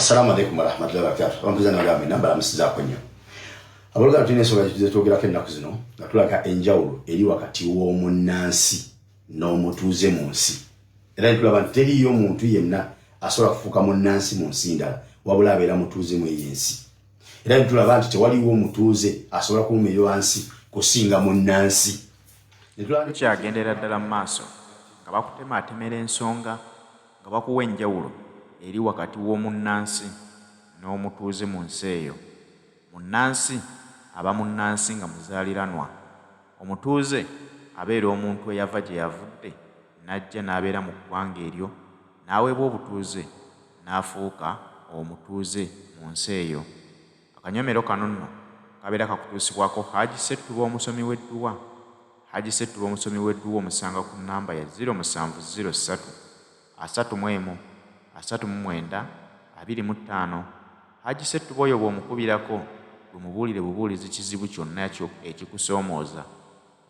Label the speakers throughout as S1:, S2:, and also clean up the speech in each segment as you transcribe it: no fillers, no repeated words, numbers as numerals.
S1: Assalamu alaikum warahmatullahi wabarakatuh. Ompeza na gami namba amsiza kwenye. Abuluga tune soga kitogera kennaku zino natulaga enjawulo eri wakati w'omunnansi n'omutuuze mu nsi. Era ntulaba nti teriyo muntu yenna asobola kufuuka munnansi mu nsi ndala wabula abeera mutuuze mu ensi. Era ntulaba nti tewaliwo omutuuze asobola kuwumirira wansi kusinga munnansi.
S2: Tukyagendera ddala mu maaso nga bakutematemera ensonga nga bakuwa enjawulo eri wakati w'omunnansi n'omutuuze mu nsi eyo. Munnansi aba munnansi nga muzaaliranwa. Omutuuze abeera omuntu eyava gye yavudde n'ajja n'abeera mu ggwanga eryo n'aweebwa obutuuze n'afuuka omutuuze mu nsi eyo. Akanyomero kano nno kabeera kakutuusibwako Hajji Ssettuba omusomi w'edduwa. Hajji Ssettuba omusomi w'edduwa omusanga ku nnamba ya 0703 31 39 25. Hajji Ssettuba oyo bw'omukubirako lumubuulire bubuulizi kizibu kyonna ekikusoomooza.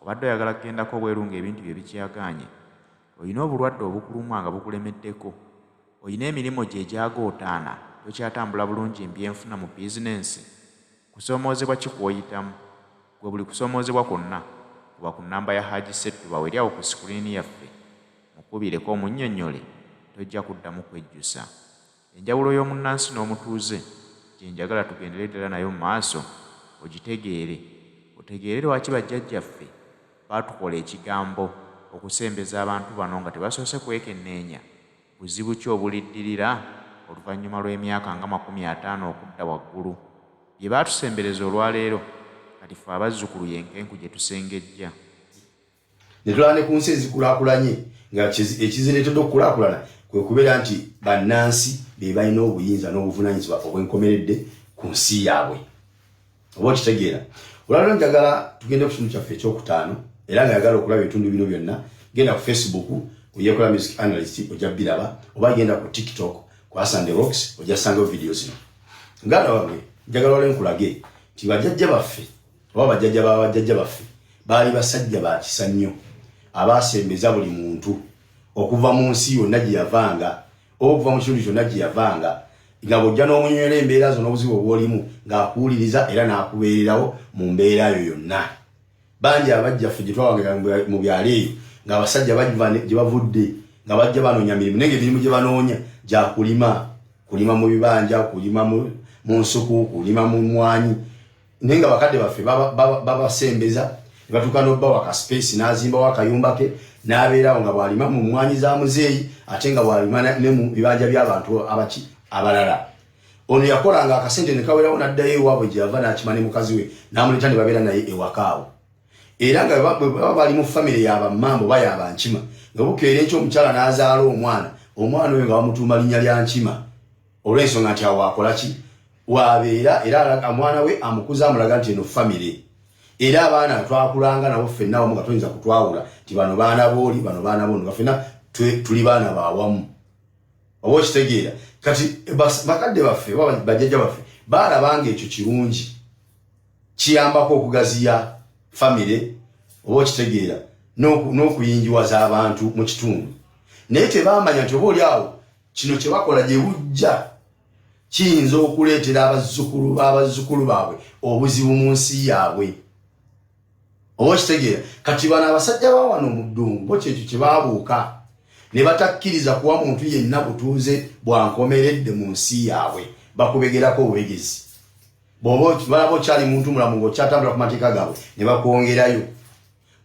S2: Obadde oyagala kugendako bweru ng'ebintu bye bikyagaanye, olina obulwadde obukuluma nga bukulemeddeko, olina emirimu gye egyagootaana, tokyatambula bulungi mbyenfuna mu bizinensi, kusoomoozebwa kikwoyitamu. Gwe buli kusoomoozebwa kwonna kuba ku nnamba ya Hajji Ssettuba weri awo ku sikuriini yaffe, mukubireko omunnyonnyole, tojja kuddamu kwejjusa. Enjawulo y'omunnansi n'omutuuze gye njagala tugendere ddala nayo mu maaso ogitegeere. Otegeere lwaki bajjajjaffe baatukola ekigambo okusembeza abantu bano nga tebasoose kwekenneenya buzibu ki obuliddirira oluvannyuma lw'emyaka nga 50 okudda waggulu. Bye baatusembereza olwaleero kati ffe abazzukulu yenkenku gye tusengejja.
S1: Ne tulaba ku nsi ezikulaakulanye nga ekizireetedde okukulaakulana kwe kubeera nti bannansi be balina obuyinza n'obuvunaanyizibwa obwenkomeredde ku nsi yaabwe. Oba okitegeera. Olwaleero njagala tugende ku kitundu kyaffe ekyokutaano era nga yagala okulaba ebitundu bino byonna, genda ku Facebook oyekola music analyst ojja biraba, oba genda ku TikTok ku Asande Rocks ojja sangayo video zino. Ngana wamwe njagala wale nkulage nti bajjajja baffe oba bajjajja b'abajjajja baffe baali basajja ba kisa nnyo abaasembeza buli muntu okuva mu nsi yonna gye yavanga, okuva mu kitundu kyonna gye yavanga, nga bw'ojja n'omunywera embeera zo n'obuzibu obw'olimu ng'akuwuliriza era n'akubeererawo mu mbeera yo yonna. Bangi abajjaffe gye twawanga mu byalo eyo ng'abasajja bajja gye bavudde nga bajja banoonya mirimu, naye ng'emirimu gye banoonya gya kulima, kulima mu bibanja, kulima mu nsuku, kulima mu mmwanyi. Naye nga bakadde baffe babasembeza ne batuuka n'obbawo akaspace n'azimbawo akayumba ke n'abeerawo nga bw'alima mu mmwanyi za muzeeyi ate nga bw'alima ne mu bibanja by'abantu abalala. Ono yakolanga akasente ne kawerawo n'addayo ewaabwe gye yava n'akima ne mukazi we n'amuleeta ne babeera naye ewakaawo. Era nga baba bali mu famire y'abammambo oba y'abankima, nga bukeera enkya omukyala n'azaala omwana oyo nga bamutuuma linnya lya Nkima olw'ensonga nti awo akola ki? Waabeera era omwana we amukuza amulaga nti eno famire. Era abaana twakulanga nabo ffenna awamu nga toyinza kutwawula nti bano baana booli, bano baana bono, nga ffenna tuli baana baawamu. Oba okitegeera. Kati bakadde baffe oba bajjajja baffe baalabanga ekyo kirungi, kiyambako okugaziya famire, oba okitegeera, n'okuyingiwaza abantu mu kitundu. Naye tebaamanya nti oba oli awo kino kye bakola gye bujja kiyinza okuleetera abazzukulu baabwe obuzibu mu nsi yaabwe. Oba okitegeera. Kati bano abasajja ba wano mu ddungu bo kyekyo kye baabuuka ne batakkiriza kuwa muntu yenna butuuze bwankomeredde mu nsi yaabwe, bakubegerako obwegezi. Balaba okyali muntu mulamu ng'okyatambula ku mateeka gaabwe ne bakwongerayo.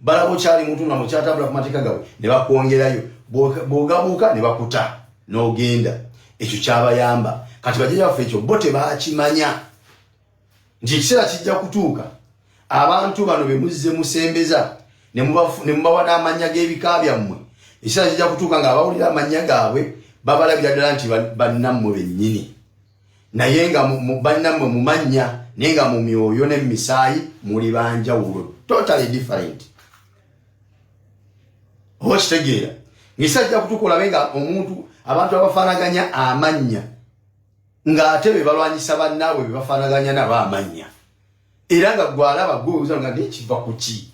S1: Balaba okyali muntu mulamu okyatambula ku mateeka gaabwe ne bakwongerayo. Bw'ogabuuka ne bakuta n'ogenda. Ekyo kyabayamba. Kati bajjajja baffe ekyo bo tebaakimanya nti ekiseera kijja kutuuka abantu bano be muzze musembeza ne mubawa n'amannya g'ebika byammwe. Ekiseera kijja kutuuka ng'abawulira amannya gaabwe babalabira ddala nti bannammwe bennyini, naye nga bannammwe mu mannya naye nga mu myoyo ne mu misaayi muli banjawulo, totally different. Oba kitegeera. Ng'ekiseera kijja kutuuka olabe nga abantu abafaanaganya amannya ng'ate be balwanyisa bannaabwe be bafaanaganya nabo amannya. Era nga gw'alaba gw'obuuza nga naye kiva ku ki?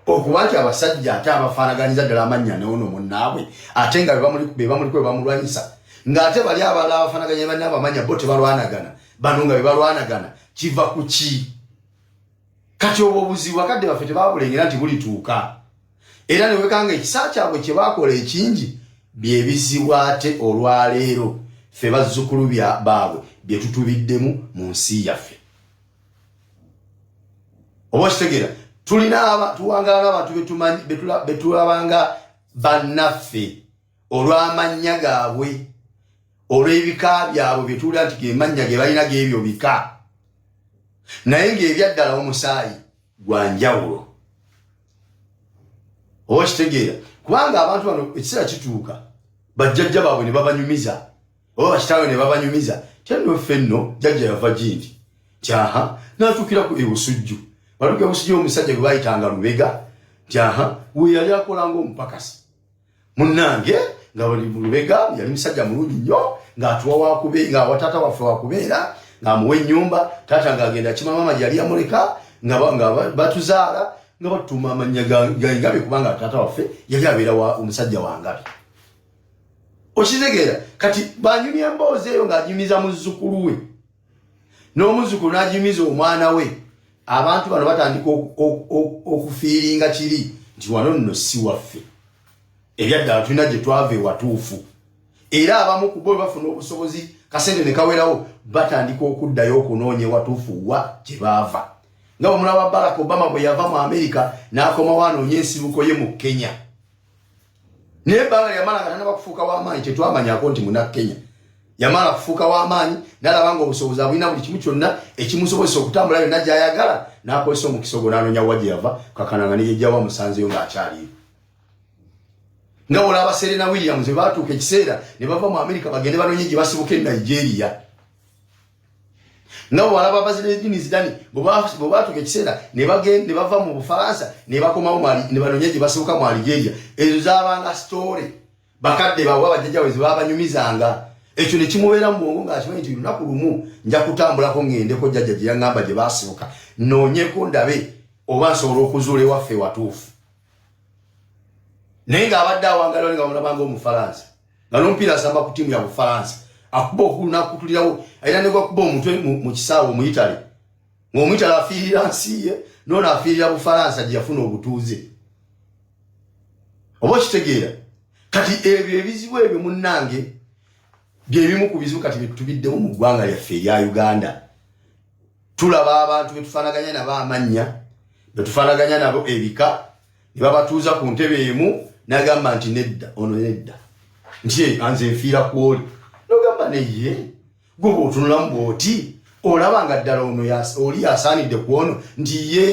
S1: Okuba nti abasajja ate abafaanaganyiza ddala amannya n'ono munnaabwe ate nga be bamuliko be bamulwanyisa ngate bali abala abafanaganya banne abamanya bo tebalwanagana bano nga bebalwanagana kiva ku ki kati obuzibu akadde baffe tebabulengera nti bulituuka era ne wekanga ekisa kyabwe kye bakola ekingi bye bizibu ate olwaleero ffe bazzukulu baabwe bye tutubiddemu mu nsi yaffe oba kitegeera tulina tuwangala n'abantu betulabanga bannaffe olw'amannya gaabwe olw'ebika byabwe betuwulira nti ge mannya ge balina g'ebyo bika naye ng'ebyaddala omusaayi gwa njawulo oba kitegeera kubanga abantu bano ekiseera kituuka bajjajja baabwe ne babanyumiza oba bakitaawe ne babanyumiza tyano ffe nno jjajja yava gindi tyaha n'atuukira ku ebusujju batuuka ebusujju omusajja gwe bayitanga Lubega tyaha we yali akolanga omupakasi munnange nga bali mu Lubega yali musajja mulungi nnyo ng'atuwa wakube nga watata waffe wakubeera ng'amuwa ennyumba taata ng'agenda kimamama yali amuleka nga batuzaala nga batuma amanya gangabe kubanga taata waffe yali abeera omusajja wangabe okitegeera kati banyumya emboozi eyo ng'anyumiza muzzukulu we n'omuzzukulu n'anyumiza omwana we abantu bano batandika okufiiringa kiri nti wano nno si waffe ebyaddala tulina gye twava ewatuufu era abamu ku bo bafuna obusobozi kasente ne kawerawo batandika okuddayo okunoonya ewatuufu wa gye baava nga bwemulaba Barack Obama bwe yava mu Amerika n'akomawo anoonya ensibuko ye mu Kenya naye Ebbanga Lyamala nga tanaba kufuuka w'amaanyi tetwamanyako nti muna Kenya yamala kufuuka w'amaanyi n'alaba nga obusobozi abulina buli kimu kyonna ekimusobozesa okutambula yonna gy'ayagala n'akozesa omukisa ogwo n'anoonya wa gye yava kakananga ne yejjawa musanzeyo ng'akyaliyo nga olaba Serena Williams batuuka ekiseera ne bava mu Amerika bagende banoonye gye basibuka e Nigeria nga olaba Zinedine Zidane bwe batuuka ekiseera ne bava mu Bufalansa ne bakomawo ne banoonye gye basibuka mu Algeria ezo zaabanga story bakadde baabwe abajjajjawe ze babanyumizanga ekyo ne kimubeera mu bwongo ng'akimanyi nti lunaku lumu nja kutambulako ng'endeko jjajja gye yaŋŋamba gye baasibuka noonyeko ndabe oba nsobola okuzuula ewaffe watuufu naye ng'abadde awangalao nga mulabanga Omufalansa nga n'omupiira asamba ku ttiimu ya Bufalansa akuba okulu n'akutulirawo era ne gwakuba omutwe mu kisaawe Omuyitale ng'Omuyitale afiirira nsi ye n'ono afiirira Bufalansa gye yafuna obutuuze oba okitegeera kati ebyo ebizibu ebyo munnange byebimu ku bizibu kati betubiddemu mu ggwanga lyaffe erya Uganda tulaba abantu betufaanaganya nabo amannya betufaanaganya nabo ebika ne babatuuza ku ntebe emu n'agamba nti nedda ono nedda nti anze nfiira kwoli n'ogamba neye gwe bw'otunulamu bw'oti olaba nga ddala ono oli yasaanidde ku ono nti ye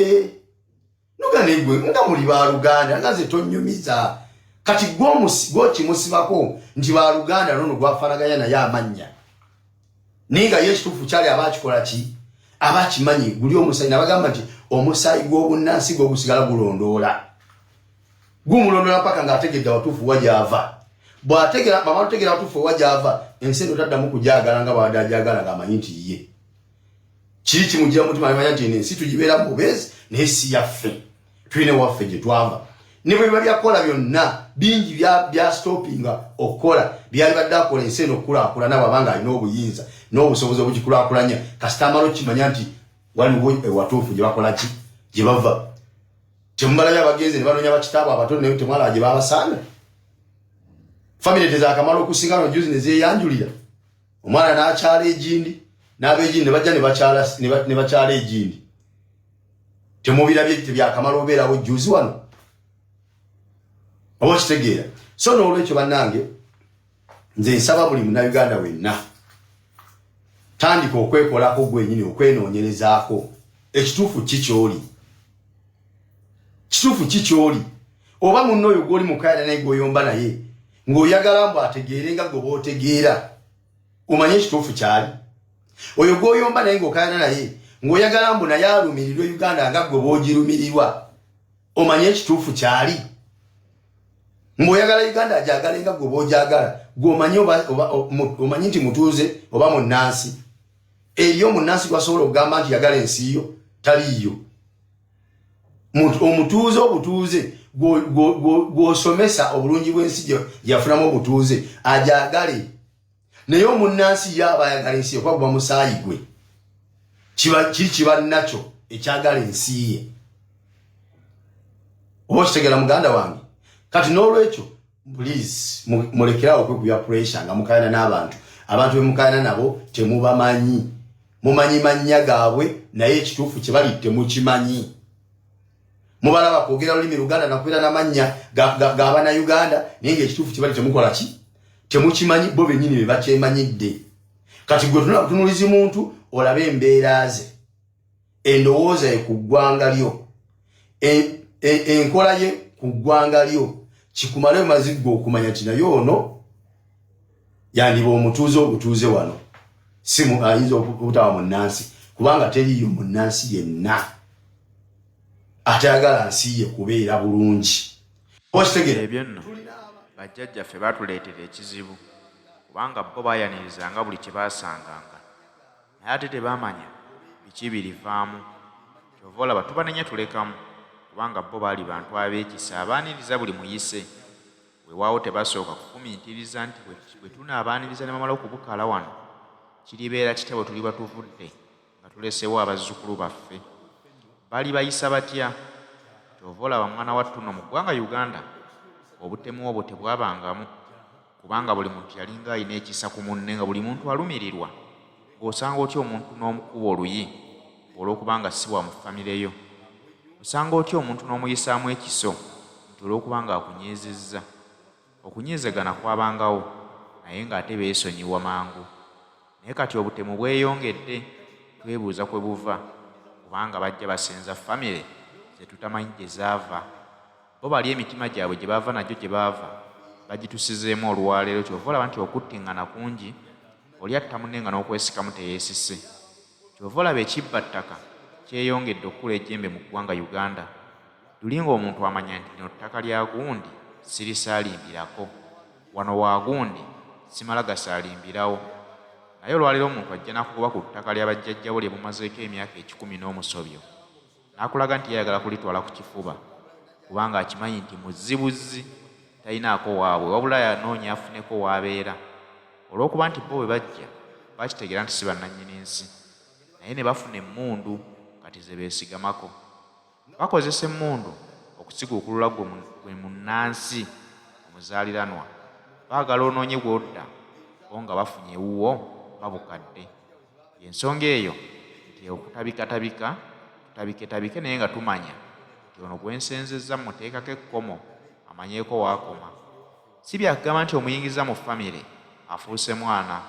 S1: noganegwe nga muli ba Luganda nga nze tonnyumiza kati gwokimusibako nti ba Luganda nono gwafaanaganya naye amannya naye nga ye ekituufu kyali abakikola ki abakimanyi guli omusaayi nabagamba nti omusaayi gw'obunnansi gwe gusigala gulondoola gumulondola paka ng'ategedde watuufu wagyava bamala tutegera watuufu wagyava ensi eno taddamu kugyagala nga bwabadde agyagala ng'amanyi nti ye kiri kimugira mutima amanya nti ensi tugibeera mu bubeezi naye si yaffe tulina waffe gye twava ne bwe biba byakola byonna bingi bya stoppinga okukola byali badde akola ensi eno okukulaakulana bwabanga alina obuyinza n'obusobozi obugikulaakulanya kasita amala okimanya nti waliwo ewatuufu gye bakola ki gye bava temumalayo abagenzi ne banoonya bakitaabo abato naye temwalaba gye babasaana famire tezaakamala okusinga no juzi ne zeeyanjulira omwana n'akyala egindi n'ab'egindi ne bajja ne bakyala egindi temubirabye tebyakamala obeerawo juzi wano oba kitegeera so n'olwekyo bannange nze nsaba buli munnayuganda wenna tandika okwekolako gwenyini okwenoonyerezaako ekituufu kikyoli kituufu kikyoli oba munno oyo gw'oli mukaayana naye gw'oyomba naye ng'oyagala mbu ategeere nga gwe b'otegeera omanye ekituufu kyali oyo gw'oyomba naye ng'okaayana naye ng'oyagala mbu naye alumirirwe Uganda nga gwe b'ogirumirirwa omanye ekituufu kyali ng'oyagala Uganda agyagale nga gwe b'ogyagala gw'omanyi nti mutuuze oba munnansi eriyo munnansi gwasobola okugamba nti yagala ensi yo taliyo omutuuze obutuuze gw'osomesa obulungi bw'ensi gyafunamu obutuuze agyagale naye omunnansi yaba ayagala ensi ye kwagwa musaayi gwe kiba nakyo ekyagala ensi ye. Oba kitegera muganda wange. Kati n'olwekyo please mulekerawo okwekuya pressure nga mukayana n'abantu. Abantu be mukayana nabo temubamanyi. Mumanyi mannya gaabwe naye ekituufu kye bali temukimanyi. Mubalaba kwogera olulimi Luganda nakwera n'amannya g'abana Uganda naye ng'ekituufu kye bali temukola ki? Temukimanyi bo bennyini be bakyemanyidde. Kati gwe tunulizi muntu olabe embeera ze. Endowooza ye ku ggwanga lyo. Enkola ye ku ggwanga lyo. Kikumale maziggo okumanya nti naye ono yandiba omutuuze obutuuze wano. Simu ayinza obutawa munnansi kubanga teriyo munnansi yenna atayagala nsi ye kubeera bulungi.
S2: Ebyo nno bajjajjaffe baatuleetera ekizibu kubanga bo baayanirizanga buli kye baasanganga naye ate tebaamanya biki birivaamu. Kyova olaba tubanenya tulekamu kubanga bo baali bantu ab'ekisa abaaniriza buli muyise. Weewaawo tebasooka kufumiitiriza nti bwe tunaabaaniriza ne bamala okubukala wano kiribeera kitya bwe tuliba tuvudde nga tulesewo abazzukulu baffe. Baali bayisa batya? Kyova olaba mwana wattu nno mu ggwanga Uganda obutemu obwo tebwabangamu kubanga buli muntu yalinga alina ekisa ku munne nga buli muntu alumirirwa. Ng'osanga otya omuntu n'omukuba oluyi olw'okubanga si bwa mu famire yo. Osanga otya omuntu n'omuyisaamu ekiso nti olw'okubanga akunyiizizza. Okunyiizagana kwabangawo naye ng'ate beesonyiwa mangu. Naye kati obutemu bweyongedde twebuuza kwe buva kubanga bajja basenza famire ze tutamanyi gye zaava. Bo bali emitima gyabwe gye baava nagyo gye baava bagitusizeemu olwaleero. Kyova olaba nti okuttiŋŋana kungi oli atta munne nga n'okwesikamu teyeesise. Kyova olaba ekibbattaka kyeyongedde okukula ejjembe mu ggwanga Uganda. Lulinga omuntu amanya nti lino ttaka lya gundi sirisaalimbirako, wano wa gundi simala gasaalimbirawo. Naye olwaleero omuntu ajja n'akugoba ku ttaka lya bajjajjabo lye mumazeeko emyaka 10 n'omusobyo n'akulaga nti yayagala kulitwala ku kifuba kubanga akimanyi nti muzibuzzi talinaako waabwe wabula yanoonya afuneko waabeera. Olw'okuba nti bo bwe bajja bakitegeera nti si bannannyini nsi naye ne bafuna emmundu kati ze beesigamako. Bakozesa emmundu okusiguukulula gwe munnansi omuzaaliranwa. Baagala onoonye gw'odda bo nga bafunye ewuwo babukadde. Ensonga eyo nti okutabikatabika tutabiketabike naye nga tumanya nti ono gwensenzezza muteekako ekkomo amanyeeko waakoma. Si byakugamba nti omuyingiza mu famire afuuse mwana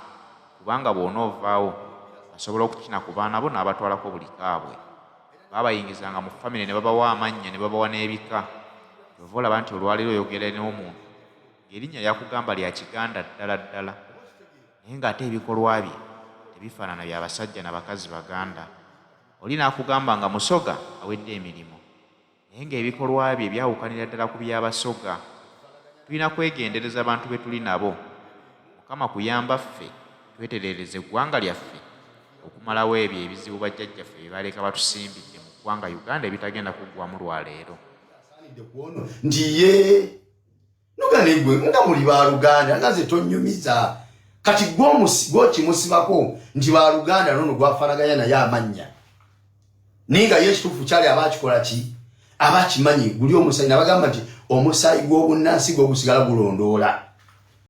S2: kubanga bw'onoovaawo asobola okukina ku baana bo n'abatwalako buli kaabwe. Baabayingizanga mu famire ne babawa amannya ne babawa n'ebika. Kyova olaba nti olwaleero oyogera n'omuntu ng'erinnya lyakugamba lya Kiganda ddala ddala naye ng'ate ebikolwa bye tebifaanana bya basajja na bakazi Baganda. Oli n'akugamba nga musoga awedde emirimu naye ng'ebikolwa bye byawukanira ddala ku by'abasoga. Tulina kwegendereza abantu be tuli nabo. Mukama kuyamba ffe twetereereze eggwanga lyaffe okumalawo ebyo ebizibu bajjajjaffe bye baleka batusimbidde mu ggwanga Uganda ebitagenda kuggwamu lwaleero.
S1: Nti ye noganegwe nga muli ba Luganda nga ze tonnyumiza. Kati gwokimusibako nti ba Luganda nono gwafaanaganya naye amannya ninga ye ekituufu kyali abakikola ki abakimanyi guli omusaayi nabagamba nti omusaayi gw'obunnansi gwo gusigala gulondoola.